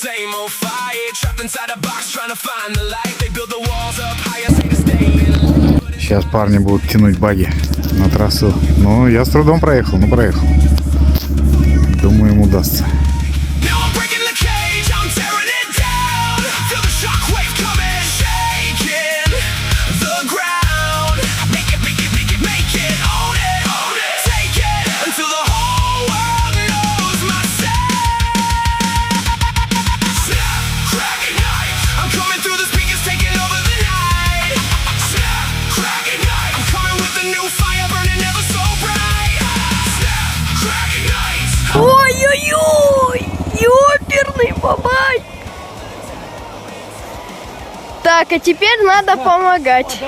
same old fire, trapped inside a box trying to find the light. They build the walls up higher, say to stay in. Сейчас парни будут тянуть баги на трассу. Ну, я с трудом проехал, но проехал. Думаю, им удастся. Now I'm breaking the cage, I'm tearing it down. Feel the shockwave coming, shaking the ground. Make it, make it, make it, make it, own it, own it. Take it until the whole world knows my sound. Snap, crack, ignite. I'm coming through the speakers, taking over the night. Snap, crack, ignite. I'm coming with a new fire, burning ever so bright. Snap, crack, ignite. Ой-ой-ой! Ёперный бабай! Так, а теперь надо помогать.